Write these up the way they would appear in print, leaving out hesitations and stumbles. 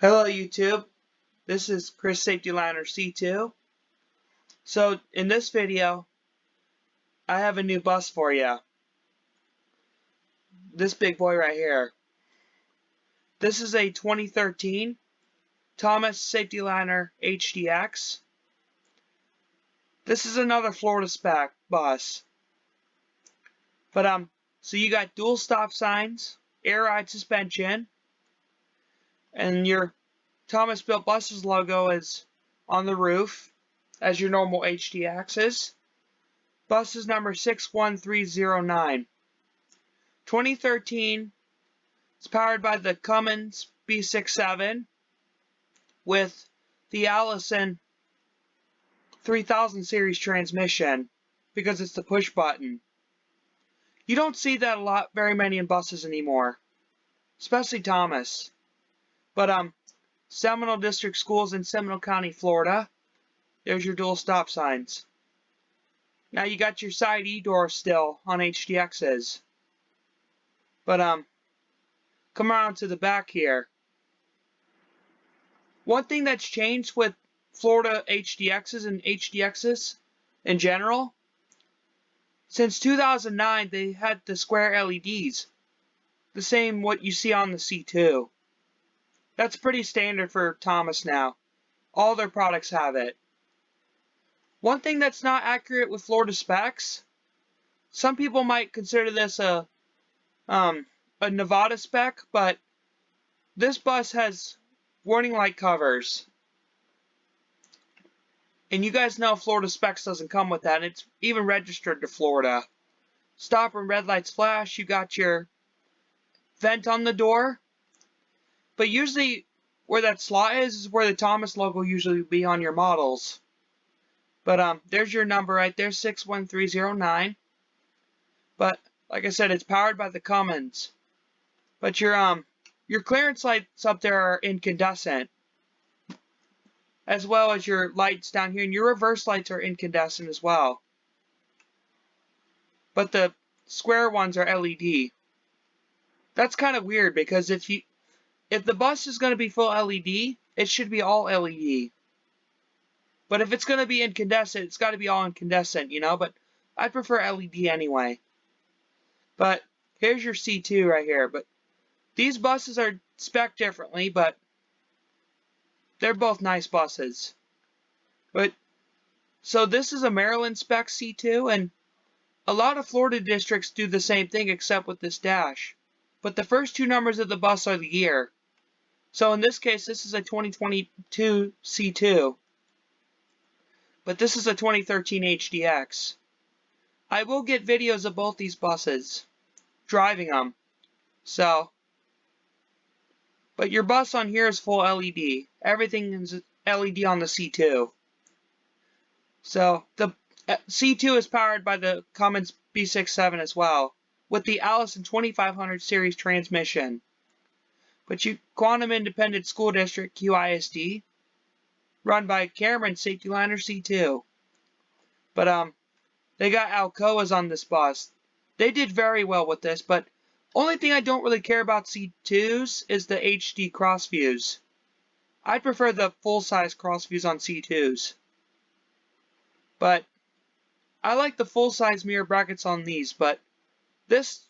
Hello YouTube, this is Chris Saf-T-Liner C2. So in this video, I have a new bus for you. This big boy right here. This is a 2013 Thomas Saf-T-Liner HDX. This is another Florida spec bus. So you got dual stop signs, air ride suspension, and your Thomas Built Buses logo is on the roof, as your normal HDXs. Bus is number 61309. 2013. It's powered by the Cummins B67 with the Allison 3000 series transmission because it's the push button. You don't see that very many in buses anymore, especially Thomas. But Seminole District Schools in Seminole County, Florida. There's your dual stop signs. Now you got your side E-door still on HDXs. But come around to the back here. One thing that's changed with Florida HDXs and HDXs in general, since 2009 they had the square LEDs, the same what you see on the C2. That's pretty standard for Thomas now. All their products have it. One thing that's not accurate with Florida specs, some people might consider this a Nevada spec, but this bus has warning light covers. And you guys know Florida specs doesn't come with that. It's even registered to Florida. Stop when red lights flash. You got your vent on the door. But usually where that slot is where the Thomas logo usually would be on your models. But there's your number right there, 61309. But like I said, it's powered by the Cummins. But your clearance lights up there are incandescent, as well as your lights down here, and your reverse lights are incandescent as well. But the square ones are LED. That's kind of weird because if the bus is going to be full LED, it should be all LED. But if it's going to be incandescent, it's got to be all incandescent, you know. But I prefer LED anyway. But here's your C2 right here. But these buses are spec'd differently, but they're both nice buses. But so this is a Maryland spec C2, and a lot of Florida districts do the same thing except with this dash. But the first two numbers of the bus are the year. So in this case, this is a 2022 C2. But this is a 2013 HDX. I will get videos of both these buses, driving them. So, but your bus on here is full LED. Everything is LED on the C2. So the C2 is powered by the Cummins B67 as well, with the Allison 2500 series transmission. But you Quantum Independent School District QISD, run by Cameron Saf-T-Liner C2. But they got Alcoas on this bus. They did very well with this, but only thing I don't really care about C2s is the HD cross views. I'd prefer the full-size cross views on C2s. But I like the full-size mirror brackets on these, but this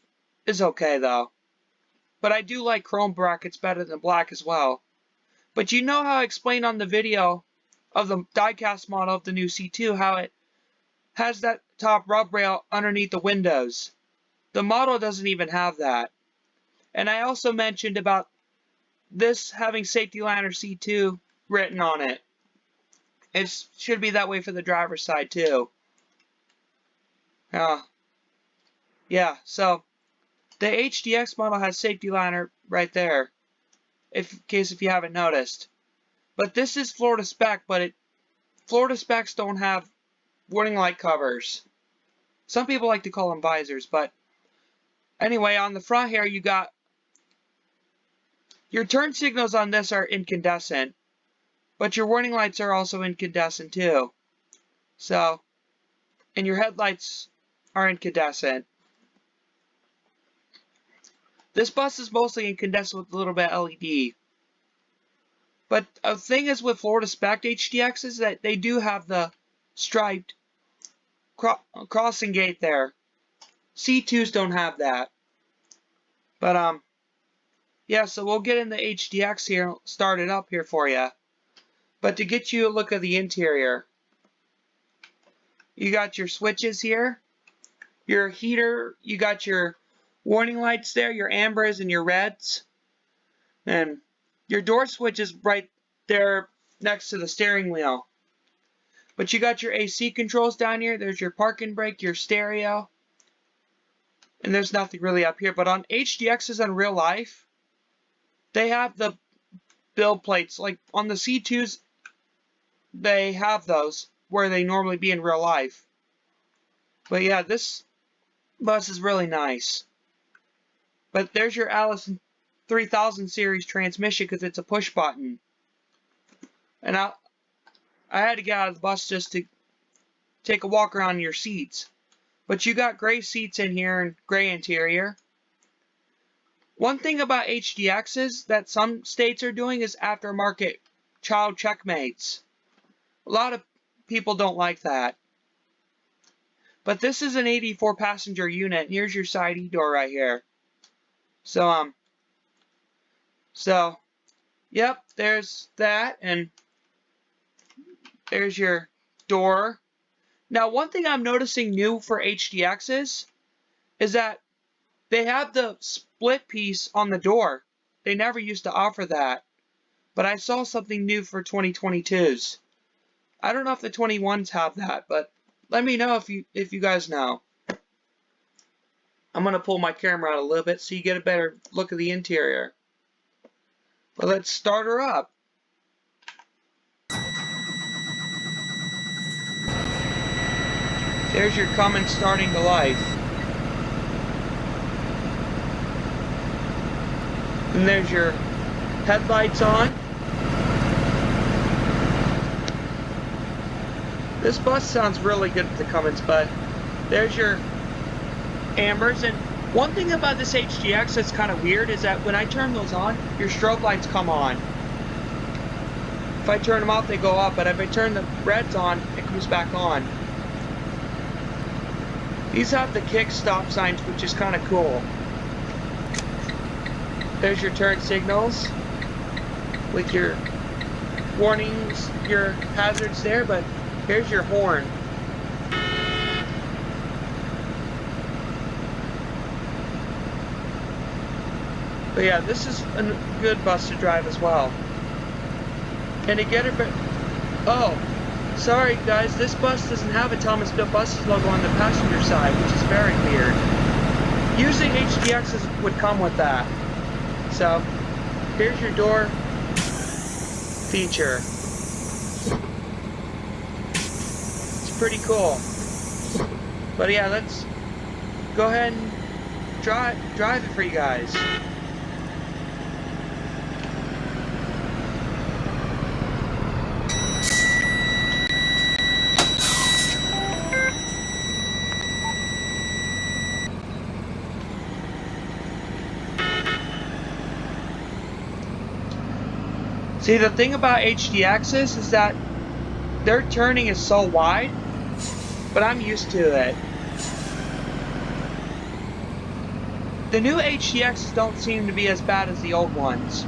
is okay though. But I do like chrome brackets better than black as well. But you know how I explained on the video of the diecast model of the new C2 how it has that top rub rail underneath the windows. The model doesn't even have that. And I also mentioned about this having Saf-T-Liner C2 written on it. It should be that way for the driver's side too. Yeah, so the HDX model has Saf-T-Liner right there, in case if you haven't noticed. But this is Florida spec, but Florida specs don't have warning light covers. Some people like to call them visors, but anyway, on the front here you got your turn signals on this are incandescent, but your warning lights are also incandescent too. So, and your headlights are incandescent. This bus is mostly incandescent with a little bit LED. But the thing is with Florida Spec HDX is that they do have the striped crossing gate there. C2s don't have that. But yeah, so we'll get in the HDX here, start it up here for you. But to get you a look at the interior, you got your switches here, your heater, you got your warning lights there, your ambers and your reds, and your door switch is right there next to the steering wheel. But you got your AC controls down here, there's your parking brake, your stereo, and there's nothing really up here. But on HDXs in real life, they have the build plates. Like on the C2s, they have those where they normally be in real life. But yeah, this bus is really nice. But there's your Allison 3000 series transmission because it's a push button. And I had to get out of the bus just to take a walk around your seats. But you got gray seats in here and gray interior. One thing about HDXs that some states are doing is aftermarket child checkmates. A lot of people don't like that. But this is an 84 passenger unit, and here's your side E-door right here. So, yep, there's that, and there's your door. Now, one thing I'm noticing new for HDXs is that they have the split piece on the door. They never used to offer that. But I saw something new for 2022s. I don't know if the 21s have that, but let me know if you guys know. I'm going to pull my camera out a little bit so you get a better look at the interior. But let's start her up. There's your Cummins starting to life. And there's your headlights on. This bus sounds really good with the Cummins, but there's your ambers. And one thing about this HDX that's kind of weird is that when I turn those on, your strobe lights come on. If I turn them off, they go up, but if I turn the reds on, it comes back on. These have the kick stop signs, which is kind of cool. There's your turn signals with your warnings, your hazards there, but here's your horn. But yeah, this is a good bus to drive as well. And to get it, oh, sorry guys, this bus doesn't have a Thomas Built Buses logo on the passenger side, which is very weird. Usually HDXs would come with that. So, here's your door feature. It's pretty cool. But yeah, let's go ahead and drive it for you guys. See, the thing about HDXs is that their turning is so wide, but I'm used to it. The new HDXs don't seem to be as bad as the old ones,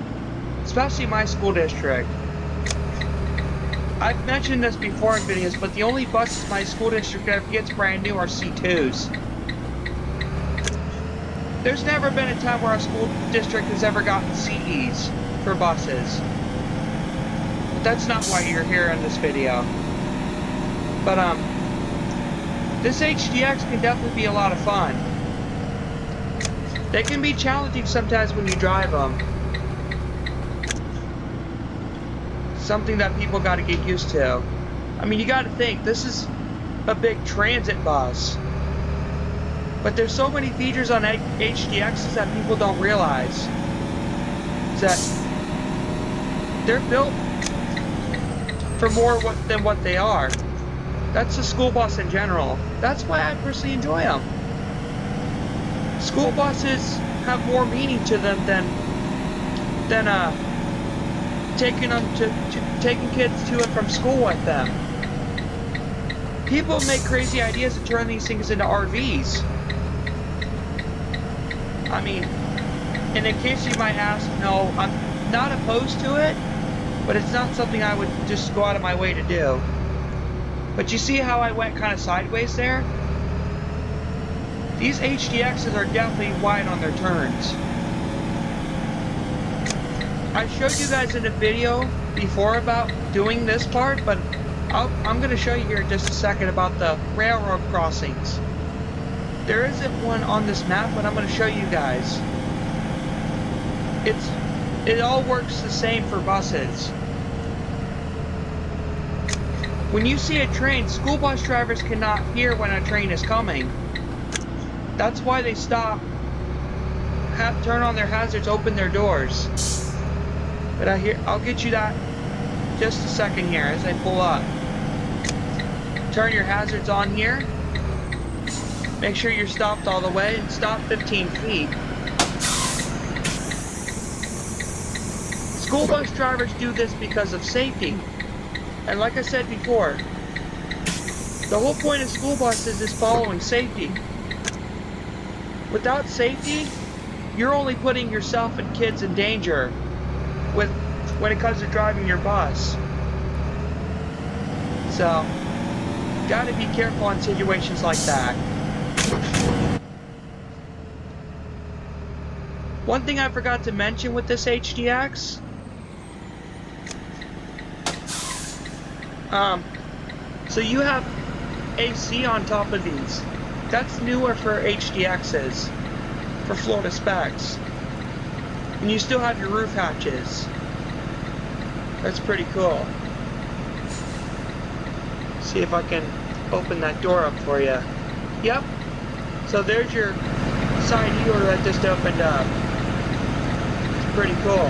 especially in my school district. I've mentioned this before in videos, but the only buses my school district ever gets brand new are C2s. There's never been a time where our school district has ever gotten CEs for buses. But that's not why you're here in this video. But this HDX can definitely be a lot of fun. They can be challenging sometimes when you drive them. Something that people got to get used to. I mean, you got to think, this is a big transit bus. But there's so many features on HDXs that people don't realize. That they're built for more than what they are. That's a school bus in general. That's why I personally enjoy them. School buses have more meaning to them than taking taking kids to and from school with them. People make crazy ideas to turn these things into RVs. I mean, and in case you might ask, no, I'm not opposed to it, but it's not something I would just go out of my way to do. But you see how I went kind of sideways there? These HDXs are definitely wide on their turns. I showed you guys in a video before about doing this part, but I'm going to show you here in just a second about the railroad crossings. There isn't one on this map, but I'm going to show you guys. It all works the same for buses. When you see a train, school bus drivers cannot hear when a train is coming. That's why they stop, turn on their hazards, open their doors. But I'll get you that just a second here as I pull up. Turn your hazards on here. Make sure you're stopped all the way and stop 15 feet. School bus drivers do this because of safety. And like I said before, the whole point of school buses is following safety. Without safety, you're only putting yourself and kids in danger when it comes to driving your bus. So, gotta be careful in situations like that. One thing I forgot to mention with this HDX, so you have AC on top of these. That's newer for HDXs, for Florida specs. And you still have your roof hatches. That's pretty cool. See if I can open that door up for you. Yep. So there's your side healer that just opened up. It's pretty cool.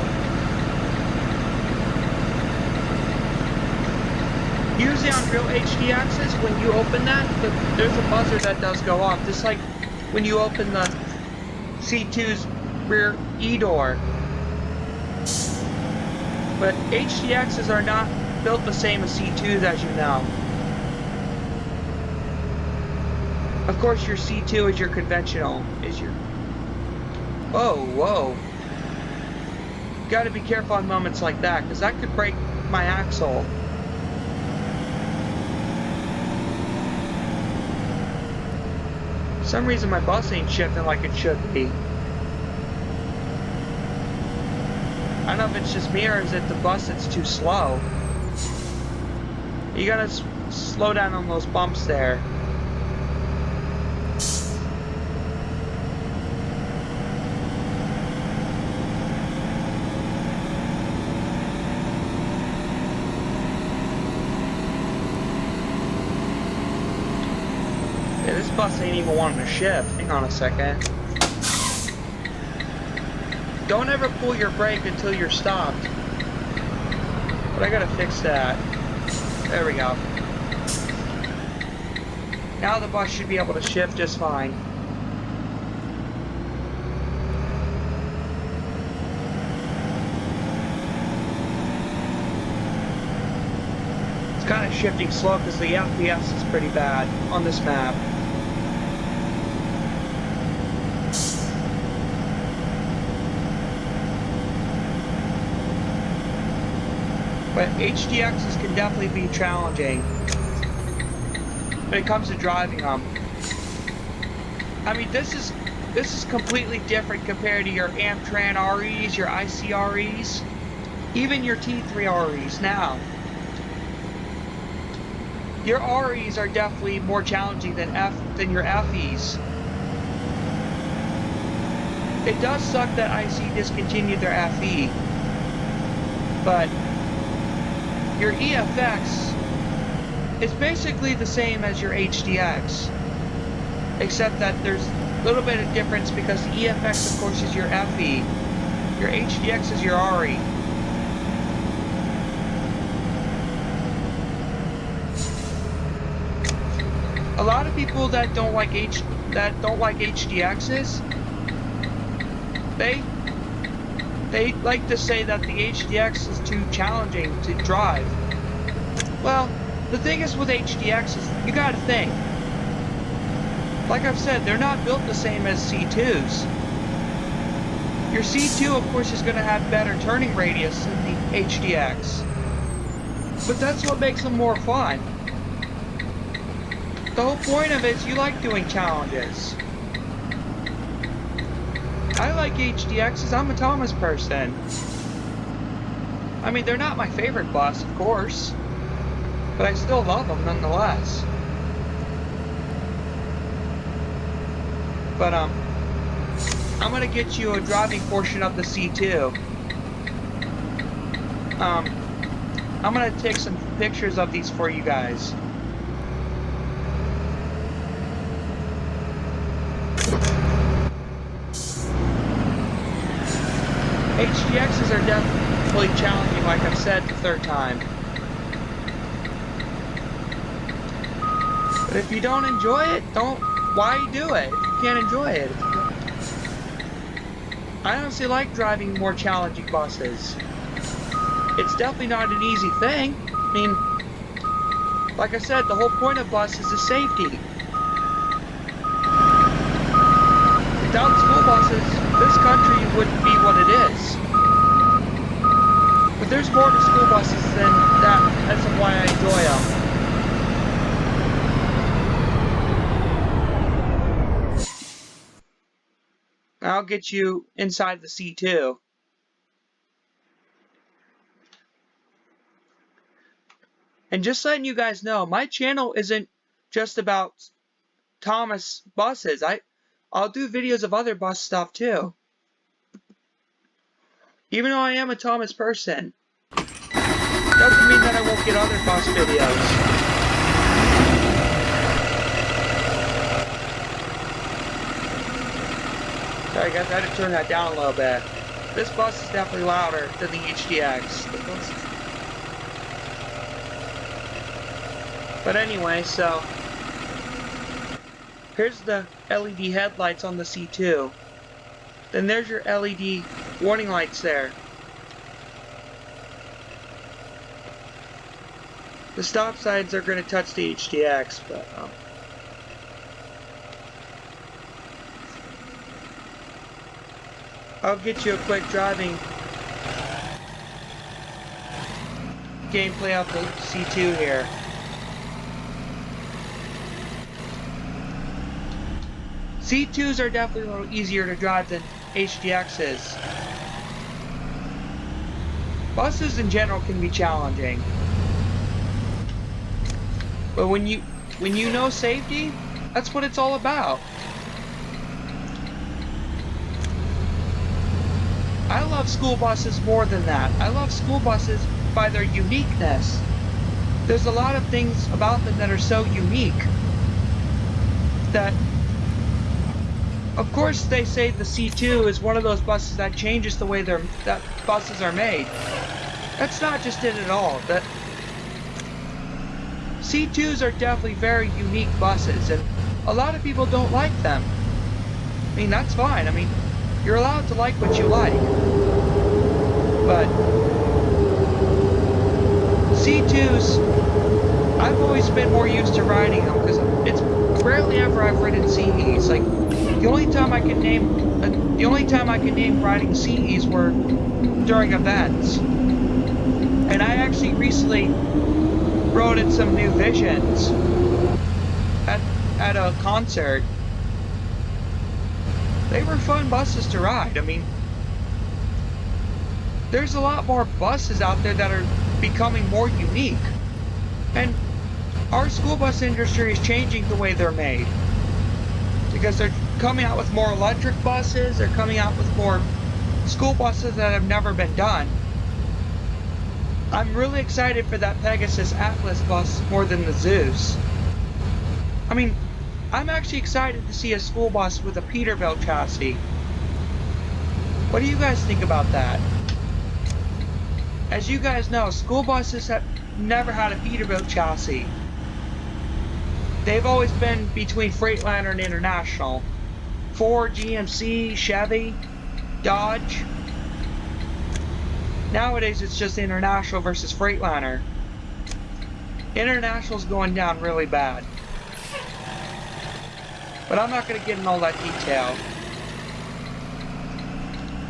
Usually on real HDXs, when you open that, there's a buzzer that does go off. Just like when you open the C2's rear E-door. But HDXs are not built the same as C2s, as you know. Of course, your C2 is your conventional, whoa. You gotta be careful on moments like that, because that could break my axle. For some reason my bus ain't shifting like it should be. I don't know if it's just me or is it the bus that's too slow. You gotta slow down on those bumps there. Yeah, this bus ain't even wanting to shift. Hang on a second. Don't ever pull your brake until you're stopped. But I gotta fix that. There we go. Now the bus should be able to shift just fine. It's kind of shifting slow because the FPS is pretty bad on this map. But HDXs can definitely be challenging when it comes to driving them. I mean, this is completely different compared to your Amtran REs, your ICREs, even your T3 REs now. Your REs are definitely more challenging than your FEs. It does suck that IC discontinued their FE, but your EFX is basically the same as your HDX, except that there's a little bit of difference because the EFX, of course, is your FE. Your HDX is your RE. A lot of people that don't like HDXs, They like to say that the HDX is too challenging to drive. Well, the thing is with HDX is you gotta think. Like I've said, they're not built the same as C2s. Your C2, of course, is going to have better turning radius than the HDX. But that's what makes them more fun. The whole point of it is you like doing challenges. I like HDXs, I'm a Thomas person. I mean, they're not my favorite bus, of course. But I still love them nonetheless. But, I'm gonna get you a driving portion of the C2. I'm gonna take some pictures of these for you guys. HDXs are definitely challenging, like I've said the third time. But if you don't enjoy it, why do it if you can't enjoy it? I honestly like driving more challenging buses. It's definitely not an easy thing. I mean, like I said, the whole point of buses is safety. Without school buses, this country wouldn't be what it is. But there's more to school buses than that. That's why I enjoy them. I'll get you inside the C2. And just letting you guys know, my channel isn't just about Thomas buses. I'll do videos of other bus stuff too. Even though I am a Thomas person, doesn't mean that I won't get other bus videos. Sorry guys, I had to turn that down a little bit. This bus is definitely louder than the HDX. But anyway, so here's the LED headlights on the C2. Then there's your LED warning lights there. The stop signs are going to touch the HDX, but I'll get you a quick driving gameplay of the C2 here. C2s are definitely a little easier to drive than HDXs. Buses in general can be challenging. But when you know safety, that's what it's all about. I love school buses more than that. I love school buses by their uniqueness. There's a lot of things about them that are so unique that, of course, they say the C2 is one of those buses that changes the way that buses are made. That's not just it at all. That C2s are definitely very unique buses, and a lot of people don't like them. I mean, that's fine. I mean, you're allowed to like what you like. But C2s, I've always been more used to riding them because it's rarely ever I've ridden CEs. Like, the only time I can name riding CEs were during events. And I actually recently rode in some New Visions at a concert. They were fun buses to ride. I mean, there's a lot more buses out there that are becoming more unique. And our school bus industry is changing the way they're made. Because they're coming out with more electric buses, they're coming out with more school buses that have never been done. I'm really excited for that Pegasus Atlas bus more than the Zeus. I mean, I'm actually excited to see a school bus with a Peterbilt chassis. What do you guys think about that? As you guys know, school buses have never had a Peterbilt chassis. They've always been between Freightliner and International. Ford, GMC, Chevy, Dodge. Nowadays, it's just International versus Freightliner. International's going down really bad. But I'm not going to get in all that detail.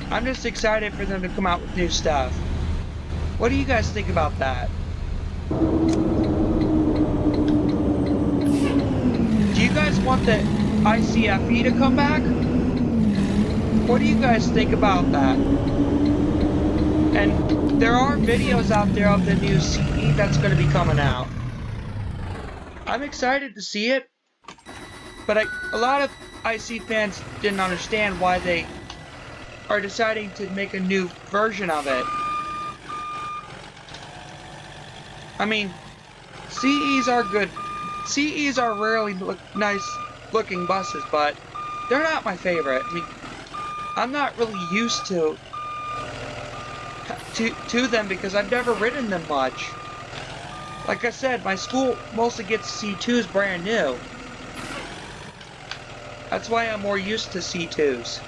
I'm just excited for them to come out with new stuff. What do you guys think about that? Do you guys want the ICFE to come back? What do you guys think about that? And there are videos out there of the new CE that's going to be coming out. I'm excited to see it, but a lot of IC fans didn't understand why they are deciding to make a new version of it. I mean, CEs are good. CEs are really nice looking buses, but they're not my favorite. I mean, I'm not really used to them because I've never ridden them much. Like I said, my school mostly gets C2s brand new. That's why I'm more used to C2s.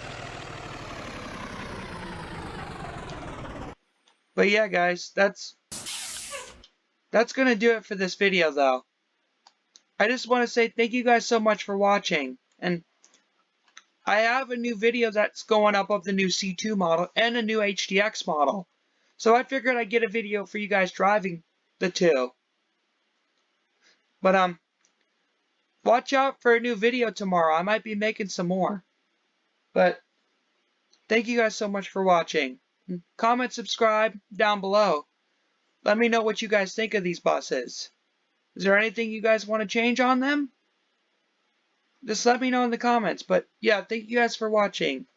But yeah, guys, that's gonna do it for this video, though. I just want to say thank you guys so much for watching, and I have a new video that's going up of the new C2 model and a new HDX model. So I figured I'd get a video for you guys driving the two. But watch out for a new video tomorrow. I might be making some more. But thank you guys so much for watching. Comment, subscribe down below. Let me know what you guys think of these buses. Is there anything you guys want to change on them? Just let me know in the comments. But yeah, thank you guys for watching.